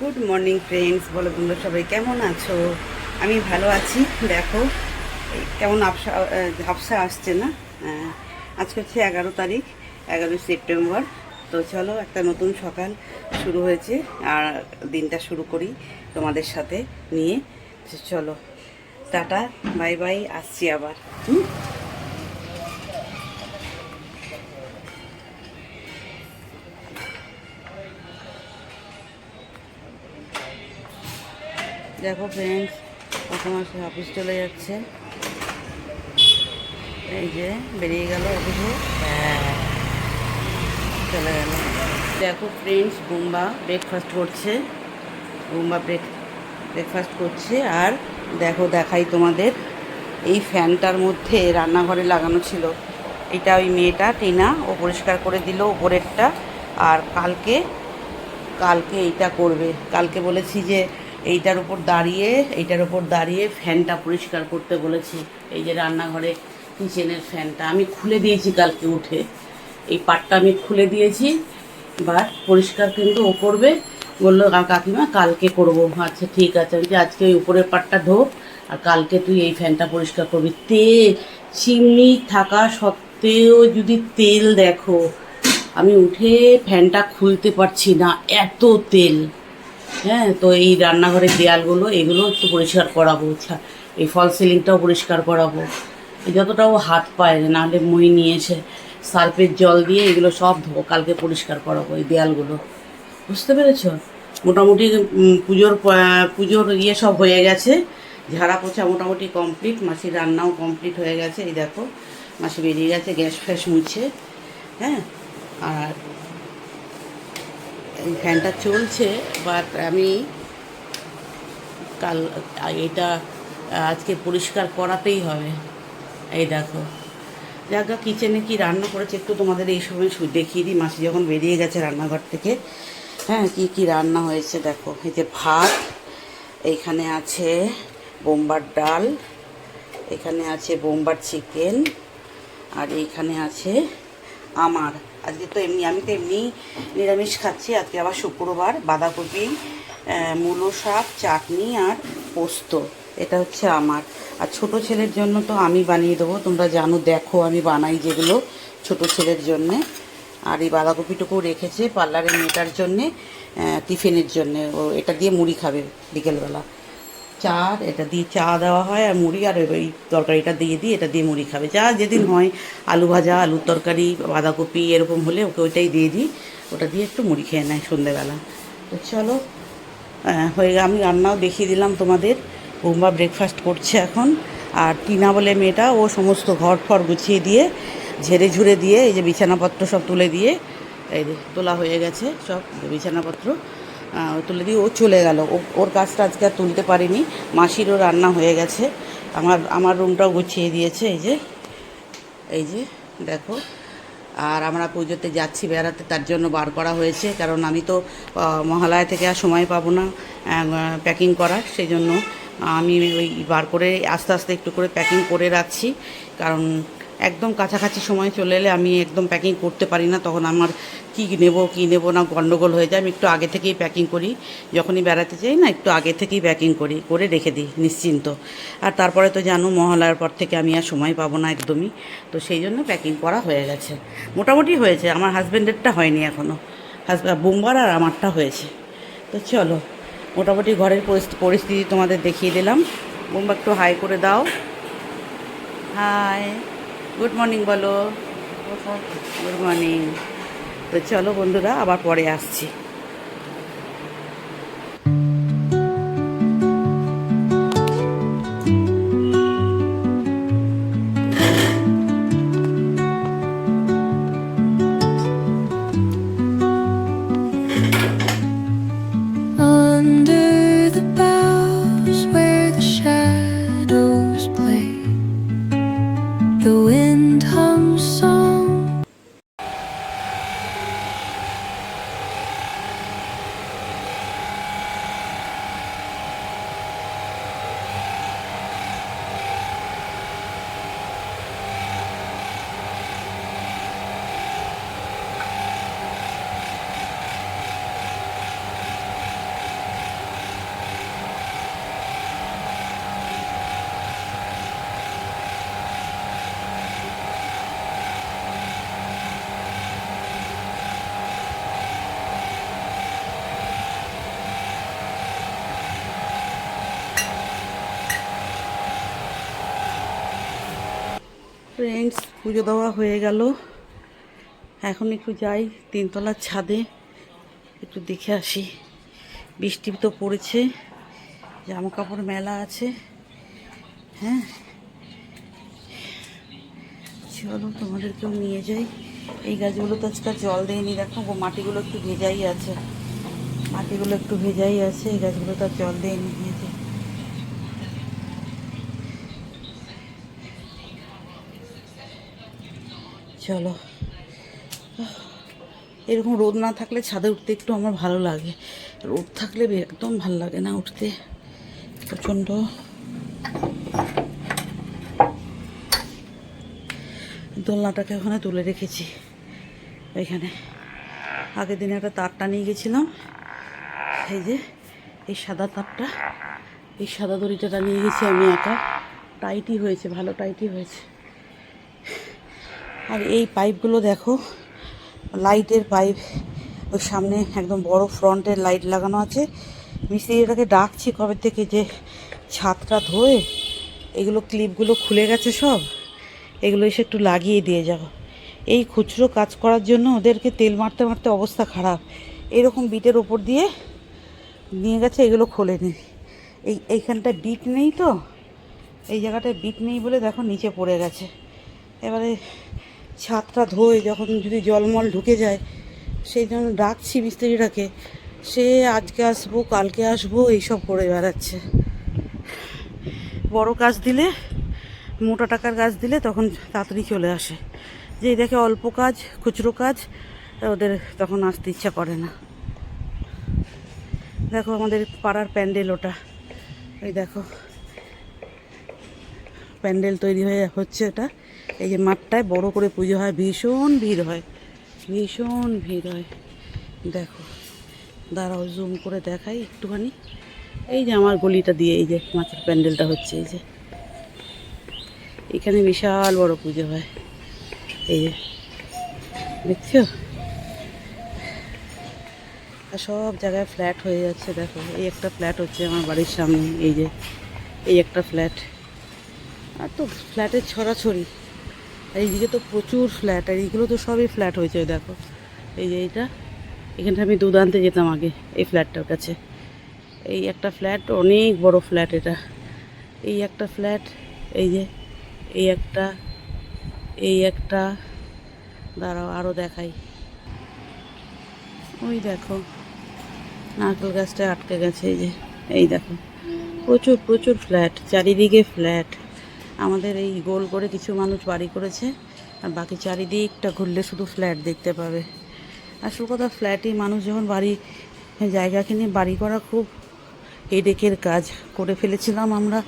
Good morning friends, বলো তোমরা সবাই কেমন আছো? আমি ভালো আছি। দেখো কেমন ঝাপসা আসছে না? আজকে হচ্ছে 11 তারিখ, 11 সেপ্টেম্বর। তো চলো, একটা নতুন সকাল শুরু হয়েছে আর দিনটা শুরু করি তোমাদের সাথে নিয়ে। চলো, টাটা, বাই বাই, আসছি আবার। দেখো ফ্রেন্ডস, প্রথম মাসে অফিস চলে যাচ্ছে, এই যে বেরিয়ে গেল অফিসে, চলে গেল। দেখো ফ্রেন্ডস, বুম্বা ব্রেকফাস্ট করছে, বুম্বা ব্রেকফাস্ট করছে। আর দেখো, দেখাই তোমাদের, এই ফ্যানটার মধ্যে রান্নাঘরে লাগানো ছিল, এটা ওই মেয়েটা টিনা ও পরিষ্কার করে দিল উপরেরটা। আর কালকে কালকে এইটা করবে, কালকে বলেছি যে এইটার উপর দাঁড়িয়ে ফ্যানটা পরিষ্কার করতে বলেছি। এই যে রান্নাঘরে কিচেনের ফ্যানটা আমি খুলে দিয়েছি কালকে উঠে, এই পাটটা আমি খুলে দিয়েছি, বাট পরিষ্কার কিন্তু ও করবে। বললো কাকিমা কালকে করবো। আচ্ছা ঠিক আছে, আমি যে আজকে ওই উপরের পাটটা ধোপ আর কালকে তুই এই ফ্যানটা পরিষ্কার করবি। চিমনি থাকা সত্ত্বেও যদি তেল দেখো, আমি উঠে ফ্যানটা খুলতে পারছি না, এত তেল। হ্যাঁ, তো এই রান্নাঘরের দেয়ালগুলো এগুলো একটু পরিষ্কার করাবো, এই ফল সিলিংটাও পরিষ্কার করাবো, যতটাও হাত পায়, নাহলে মই নিয়ে এসে সার্ফের জল দিয়ে এগুলো সব ধোবো, কালকে পরিষ্কার করাবো এই দেয়ালগুলো। বুঝতে পেরেছ? মোটামুটি পুজোর ইয়ে সব হয়ে গেছে, ঝাড়া পোছা মোটামুটি কমপ্লিট, মাসির রান্নাও কমপ্লিট হয়ে গেছে। এই দেখো, মাসি বেরিয়ে গেছে গ্যাস ফ্যাস মুছে। হ্যাঁ, আর এই ফ্যানটা চলছে, বাট আমি কাল এটা আজকে পরিষ্কার করাতেই হবে। এই দেখো, জায়গা কিচেনে কি রান্না করেছে একটু তোমাদের এই সময় দেখিয়ে দিই। মাসি যখন বেরিয়ে গেছে রান্নাঘর থেকে, হ্যাঁ, কি কি রান্না হয়েছে দেখো। এই যে ভাত, এইখানে আছে বোম্বার ডাল, এখানে আছে বোম্বার চিকেন, আর এইখানে আছে আমার, আজকে তো আমি তো এমনি নিরামিষ খাচ্ছি, আজকে আবার শুক্রবার। বাঁধাকপি, মূলো শাক, চাটনি আর পোস্ত, এটা হচ্ছে আমার। আর ছোটো ছেলের জন্য তো আমি বানিয়ে দেবো, তোমরা জানো, দেখো আমি বানাই যেগুলো ছোটো ছেলের জন্যে। আর এই বাঁধাকপিটুকু রেখেছে পার্লারের মেয়েটার জন্যে, টিফিনের জন্যে, ও এটা দিয়ে মুড়ি খাবে বিকেলবেলা। এটা দিয়ে চা দেওয়া হয় আর মুড়ি, আর ওই তরকারিটা দিয়ে দিই, এটা দিয়ে মুড়ি খাবে। যা যেদিন হয়, আলু ভাজা, আলুর তরকারি, বাঁধাকপি এরকম হলে ওকে ওইটাই দিয়ে দিই, ওটা দিয়ে একটু মুড়ি খেয়ে নেয় সন্ধেবেলা। তো চলো, হয়ে আমি রান্নাও দেখিয়ে দিলাম তোমাদের। বৌমা ব্রেকফাস্ট করছে এখন। আর টিনা বলে মেয়েটা, ও সমস্ত ঘর ফর গুছিয়ে দিয়ে, ঝেড়ে ঝুড়ে দিয়ে, এই যে বিছানাপত্র সব তুলে দিয়ে, এই যে তোলা হয়ে গেছে সব বিছানাপত্র তুলে দিয়ে ও চলে গেল। ওর কাজটা আজকে আর তুলতে পারিনি। মাসিরও রান্না হয়ে গেছে, আমার রুমটাও গুছিয়ে দিয়েছে। এই যে দেখো। আর আমরা পুজোতে যাচ্ছি বেড়াতে, তার জন্য বার করা হয়েছে, কারণ আমি তো মহালয়া থেকে আর সময় পাবো না প্যাকিং করার, সেই জন্য আমি ওই বার করে আস্তে আস্তে একটু করে প্যাকিং করে রাখছি। কারণ একদম কাছাকাছি সময় চলে এলে আমি একদম প্যাকিং করতে পারি না, তখন আমার কী নেব না গণ্ডগোল হয়ে যায়। আমি একটু আগে থেকেই প্যাকিং করি, যখনই বেড়াতে যাই না, একটু আগে থেকেই প্যাকিং করে রেখে দিই নিশ্চিন্ত। আর তারপরে তো জানো, মহালয়ার পর থেকে আমি আর সময় পাবো না একদমই, তো সেই জন্য প্যাকিং করা হয়ে গেছে, মোটামুটি হয়েছে। আমার হাজব্যান্ডেরটা হয়নি এখনও, বোমবার আর আমারটা হয়েছে। তো চলো, মোটামুটি ঘরের পরিস্থিতি তোমাদের দেখিয়ে দিলাম। বোমবা একটু হাই করে দাও, হাই, গুড মর্নিং বলো, গুড মর্নিং। তো চলো বন্ধুরা, আবার পরে আসছি। Under the boughs where the shadows play, the wind hums song. Friends, পুজো দেওয়া হয়ে গেল। এখন একটু যাই তিনতলার ছাদে, একটু দেখে আসি। বৃষ্টি তো পড়েছে, জামা কাপড় মেলা আছে। হ্যাঁ, চলো তোমাদেরকেও নিয়ে যাই। এই গাছগুলো তো আজকাল জল দেয়নি, দেখো মাটিগুলো একটু ভেজাই আছে, মাটিগুলো একটু ভেজাই আছে। এই গাছগুলো তো আর জল দেয়নি, নিয়েছে। চলো, এরকম রোদ না থাকলে ছাদে উঠতে একটু আমার ভালো লাগে, রোদ থাকলে একদম ভালো লাগে না উঠতে, প্রচণ্ড। দোলনাটাকে ওখানে তুলে রেখেছি, ওইখানে আগের দিনে একটা তারটা নিয়ে গেছিলাম, এই যে এই সাদা তারটা, এই সাদা দড়িটা নিয়ে গেছি আমি একা। টাইটই হয়েছে, ভালো টাইটই হয়েছে। আর এই পাইপগুলো দেখো, লাইটের পাইপ, ওই সামনে একদম বড় ফ্রন্টের লাইট লাগানো আছে। মিস্ত্রিটাকে ডাকছি কবে থেকে যে ছাদটা ধোয়ে এগুলো ক্লিপগুলো খুলে গেছে সব, এগুলো এসে একটু লাগিয়ে দিয়ে যাও। এই খুচরো কাজ করার জন্য ওদেরকে তেল মারতে মারতে অবস্থা খারাপ। এরকম বিটের ওপর দিয়ে নিয়ে গেছে, এগুলো খোলেনি। এইখানটায় বিট নেই তো, এই জায়গাটায় বিট নেই বলে দেখো নিচে পড়ে গেছে। এবারে ছাদটা ধোয়ে যখন যদি জলমল ঢুকে যায়, সেই জন্য ডাকছি মিস্ত্রিটাকে, সে আজকে আসবো কালকে আসবো এইসব করে বেড়াচ্ছে। বড় কাজ দিলে, মোটা টাকার কাজ দিলে তখন তাড়াতাড়ি চলে আসে, যেই দেখে অল্প কাজ, খুচরো কাজ, ওদের তখন আসতে ইচ্ছা করে না। দেখো আমাদের পাড়ার প্যান্ডেল ওটা, এই দেখো প্যান্ডেল তৈরি হয়ে হচ্ছে। এটা এই যে মাঠটায় বড় করে পুজো হয়, ভীষণ ভিড় হয়, ভীষণ ভিড় হয়। দেখো, দাঁড়াও জুম করে দেখাই একটুখানি। এই যে আমার গলিটা দিয়ে এই যে মাছের প্যান্ডেলটা হচ্ছে, এই যে এখানে বিশাল বড় পুজো হয়, এই যে দেখছো। আর সব জায়গায় ফ্ল্যাট হয়ে যাচ্ছে, দেখো এই একটা ফ্ল্যাট হচ্ছে আমার বাড়ির সামনে, এই যে এই একটা ফ্ল্যাট। আর তো ফ্ল্যাটের ছড়াছড়ি, আর এইদিকে তো প্রচুর ফ্ল্যাট, আর এইগুলো তো সবই ফ্ল্যাট হয়েছে। দেখো এই যে এইটা, এখানটা আমি দুধ আনতে যেতাম আগে এই ফ্ল্যাটটার কাছে। এই একটা ফ্ল্যাট, অনেক বড় ফ্ল্যাট এটা। এই একটা ফ্ল্যাট, এই যে এই একটা, এই একটা, দাঁড়াও আরও দেখাই। ওই দেখো নারকেল গাছটা আটকে গেছে, এই যে এই দেখো প্রচুর প্রচুর ফ্ল্যাট, চারিদিকে ফ্ল্যাট। আমাদের এই গোল করে কিছু মানুষ বাড়ি করেছে, আর বাকি চারিদিকটা ঘুরলে শুধু ফ্ল্যাট দেখতে পাবে। আসল কথা, ফ্ল্যাটই মানুষ যখন বাড়ি জায়গা কিনে বাড়ি করা খুব হেডেকের কাজ, করে ফেলেছিলাম আমরা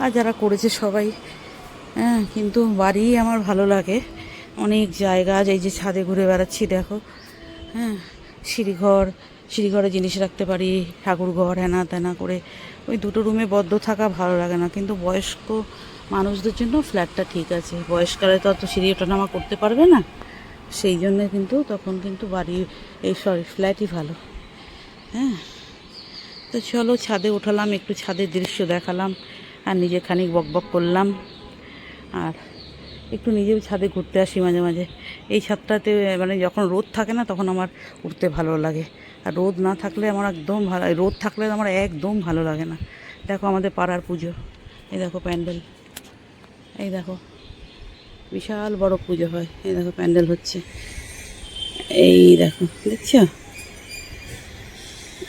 আর যারা করেছে সবাই। হ্যাঁ, কিন্তু বাড়ি আমার ভালো লাগে, অনেক জায়গা। এই যে ছাদে ঘুরে বেড়াচ্ছি দেখো, হ্যাঁ সিঁড়িঘরে জিনিস রাখতে পারি, ঠাকুর ঘর হেনা তেনা করে। ওই দুটো রুমে বদ্ধ থাকা ভালো লাগে না, কিন্তু বয়স্ক মানুষদের জন্য ফ্ল্যাটটা ঠিক আছে। বয়স্করা তো অত সিঁড়ি ওঠানামা করতে পারবে না, সেই জন্যে কিন্তু তখন কিন্তু বাড়ি ফ্ল্যাটই ভালো। হ্যাঁ, তো চলো ছাদে উঠালাম, একটু ছাদের দৃশ্য দেখালাম, আর নিজে খানিক বকবক করলাম, আর একটু নিজেও ছাদে ঘুরতে আসি মাঝে মাঝে। এই ছাদটাতে মানে যখন রোদ থাকে না তখন আমার উঠতে ভালো লাগে, আর রোদ না থাকলে আমার একদম ভালো, রোদ থাকলে আমার একদম ভালো লাগে না। দেখো আমাদের পাড়ার পুজো, এই দেখো প্যান্ডেল, এই দেখো বিশাল বড় পুজো হয়, এই দেখো প্যান্ডেল হচ্ছে, এই দেখো দেখছো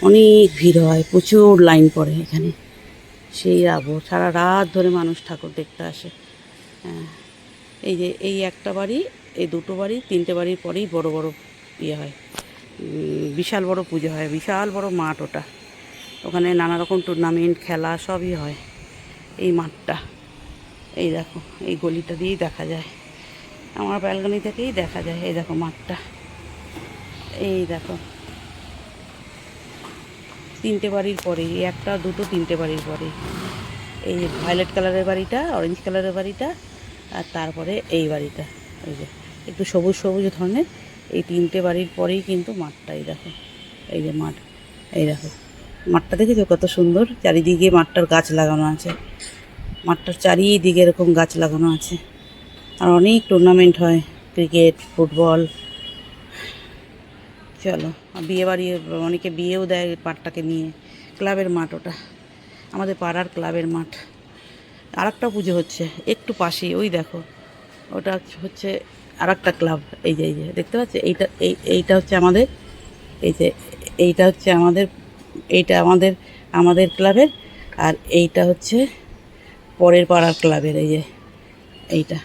অনেক ভিড় হয়, প্রচুর লাইন পড়ে এখানে। সেই সারা রাত ধরে মানুষ ঠাকুর দেখতে আসে। হ্যাঁ, এই যে এই একটা বাড়ি, এই দুটো বাড়ি, তিনটে বাড়ির পরেই বড় বড় ইয়ে হয়, বিশাল বড় পুজো হয়, বিশাল বড় মাঠ ওটা। ওখানে নানা রকম টুর্নামেন্ট খেলা সবই হয়। এই মাঠটা এই দেখো, এই গলিটা দিয়েই দেখা যায়, আমার ব্যালকনি থেকেই দেখা যায়। এই দেখো মাঠটা, এই দেখো তিনটে বাড়ির পরে, একটা দুটো তিনটে বাড়ির পরে এই ভায়োলেট কালারের বাড়িটা, অরেঞ্জ কালারের বাড়িটা, আর তারপরে এই বাড়িটা, এই যে একটু সবুজ সবুজ ধরনের, এই তিনটে বাড়ির পরেই কিন্তু মাঠটা। এই দেখো এই যে মাঠ, এই দেখো মাঠটা দেখেছো কত সুন্দর, চারিদিকে মাঠটার গাছ লাগানো আছে, মাঠটার চারিদিকে এরকম গাছ লাগানো আছে, আর অনেক টুর্নামেন্ট হয়, ক্রিকেট, ফুটবল। চলো, বিয়ে বাড়ি অনেকে বিয়েও দেয় পাটটাকে নিয়ে। ক্লাবের মাঠ ওটা, আমাদের পাড়ার ক্লাবের মাঠ। আর একটা পুজো হচ্ছে একটু পাশেই, ওই দেখো, ওটা হচ্ছে আর একটা ক্লাব। এই যে দেখতে পাচ্ছ, এইটা হচ্ছে আমাদের, এই যে এইটা হচ্ছে আমাদের, এইটা আমাদের ক্লাবের। আর এইটা হচ্ছে পরের পাড়ার ক্লাবের। এই যে এইটা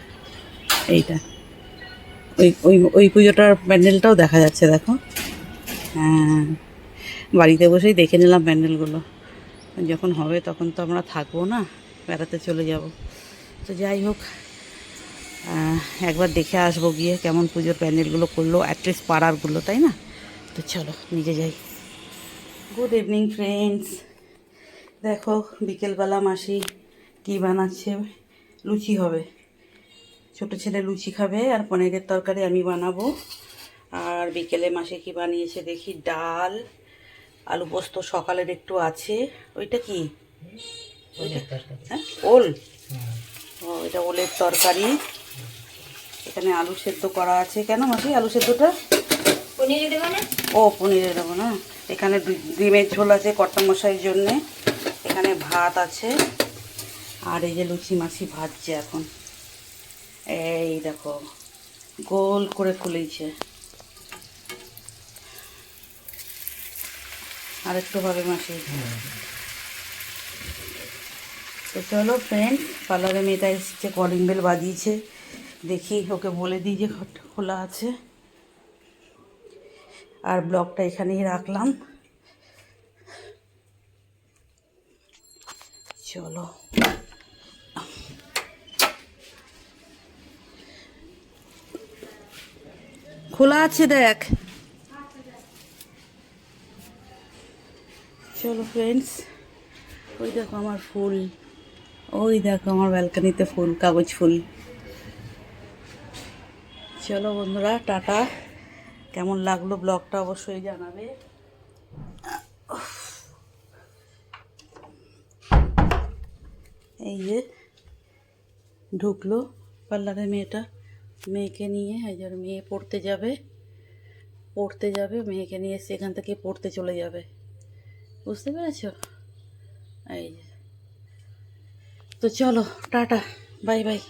এইটা ওই ওই ওই পুজোটার প্যান্ডেলটাও দেখা যাচ্ছে, দেখো। হ্যাঁ, বাড়িতে বসেই দেখে নিলাম প্যান্ডেলগুলো। যখন হবে তখন তো আমরা থাকবো না, বেড়াতে চলে যাব। তো যাই হোক, একবার দেখে আসবো গিয়ে কেমন পুজোর প্যান্ডেলগুলো করলো, অ্যাটলিস্ট পাড়ারগুলো, তাই না? তো চলো নিচে যাই। Good evening friends. দেখো বিকেলবেলা মাসি কী বানাচ্ছে, লুচি হবে। ছোটো ছেলে লুচি খাবে আর পনিরের তরকারি আমি বানাবো। আর বিকেলে মাসি কি বানিয়েছে দেখি, ডাল, আলু পোস্ত সকালের একটু আছে। ওইটা কি? হ্যাঁ, ওল। ও, এটা ওলের তরকারি। এখানে আলু সেদ্ধ করা আছে। কেন মাসি আলু সেদ্ধটা? পনিরে দেবো না? ও, পনিরে দেবো না। এখানে ডিমের ঝোল আছে কর্তামশাইয়ের জন্যে। এখানে ভাত আছে। আর এই যে লুচি মাসি ভাজছে এখন। এই দেখো, গোল করে ফুলেছে। আর একটু হবে মাসি। তো চলো ফ্রেন্ড, পার্লারে মেয়েটা এসছে, কলিং বেল বাজিয়েছে। দেখি, ওকে বলে দিই যে ঘরটা খোলা আছে। আর ব্লগটা এখানেই রাখলাম। চলো, খোলা আছে দেখ। চলো ফ্রেন্ডস, ওই দেখো আমার ফুল, ওই দেখো আমার ব্যালকনিতে ফুল, কাগজ ফুল। চলো বন্ধুরা, টাটা। কেমন লাগলো ব্লগটা অবশ্যই জানাবে। এই যে ঢুকলো পার্লারে মেয়েটা, মেয়েকে নিয়ে। এই যে মেয়ে পড়তে যাবে, মেয়েকে নিয়ে এসে এখান থেকে পড়তে চলে যাবে। বুঝতে পেরেছো? এই যে, তো চলো টাটা, বাই বাই।